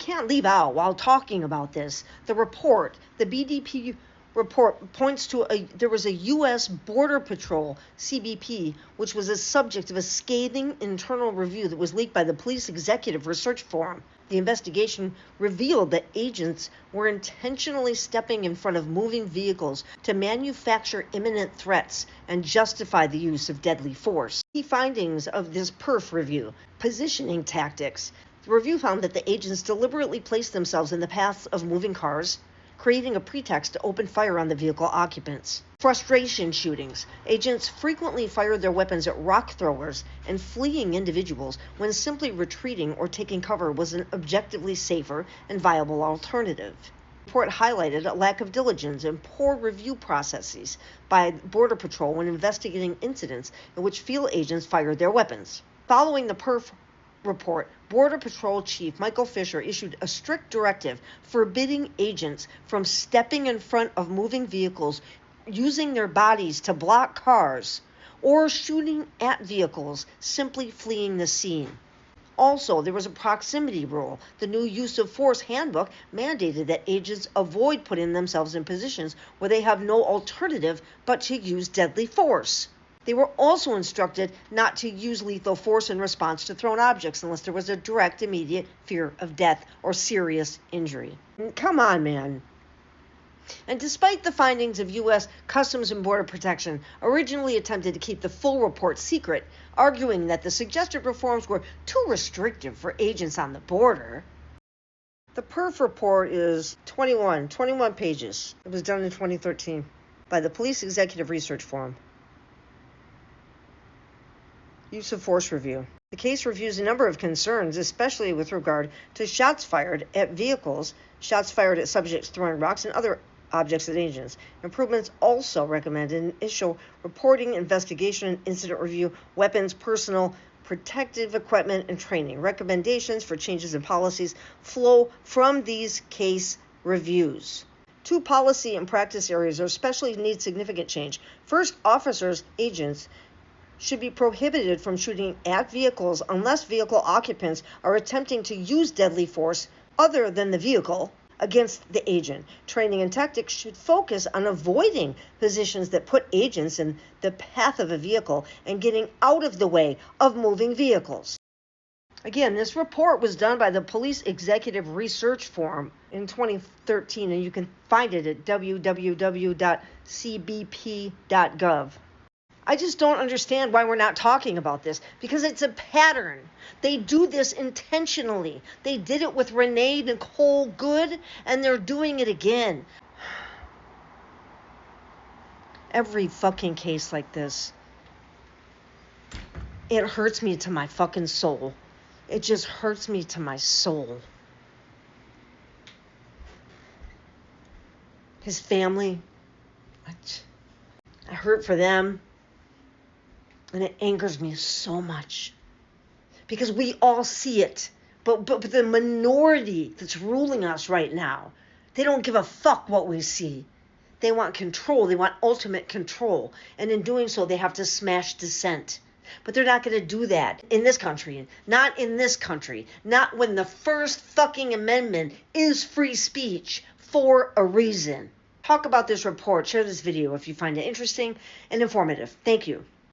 can't leave out while talking about this, the report, the BDP report points to there was a U.S. Border Patrol, CBP, which was a subject of a scathing internal review that was leaked by the Police Executive Research Forum. The investigation revealed that agents were intentionally stepping in front of moving vehicles to manufacture imminent threats and justify the use of deadly force. Key findings of this PERF review: positioning tactics. The review found that the agents deliberately placed themselves in the paths of moving cars, creating a pretext to open fire on the vehicle occupants. Frustration shootings. Agents frequently fired their weapons at rock throwers and fleeing individuals when simply retreating or taking cover was an objectively safer and viable alternative. The report highlighted a lack of diligence and poor review processes by Border Patrol when investigating incidents in which field agents fired their weapons. Following the PERF report, Border Patrol Chief Michael Fisher issued a strict directive forbidding agents from stepping in front of moving vehicles, using their bodies to block cars, or shooting at vehicles, simply fleeing the scene. Also, there was a proximity rule. The new use of force handbook mandated that agents avoid putting themselves in positions where they have no alternative but to use deadly force. They were also instructed not to use lethal force in response to thrown objects unless there was a direct, immediate fear of death or serious injury. Come on, man. And despite the findings of U.S. Customs and Border Protection originally attempted to keep the full report secret, arguing that the suggested reforms were too restrictive for agents on the border, the PERF report is 21 pages. It was done in 2013 by the Police Executive Research Forum. Use of force review. The case reviews a number of concerns, especially with regard to shots fired at vehicles, shots fired at subjects throwing rocks, and other objects at agents. Improvements also recommended initial reporting, investigation, and incident review, weapons, personal protective equipment, and training. Recommendations for changes in policies flow from these case reviews. 2 policy and practice areas especially need significant change. First, officers, agents, should be prohibited from shooting at vehicles unless vehicle occupants are attempting to use deadly force other than the vehicle against the agent. Training and tactics should focus on avoiding positions that put agents in the path of a vehicle and getting out of the way of moving vehicles. Again, this report was done by the Police Executive Research Forum in 2013, and you can find it at www.cbp.gov. I just don't understand why we're not talking about this, because it's a pattern. They do this intentionally. They did it with Renee Nicole Good, and they're doing it again. Every fucking case like this, it hurts me to my fucking soul. It just hurts me to my soul. His family, I hurt for them. And it angers me so much because we all see it. But the minority that's ruling us right now, they don't give a fuck what we see. They want control. They want ultimate control. And in doing so, they have to smash dissent. But they're not going to do that in this country. Not in this country. Not when the first fucking amendment is free speech for a reason. Talk about this report. Share this video if you find it interesting and informative. Thank you.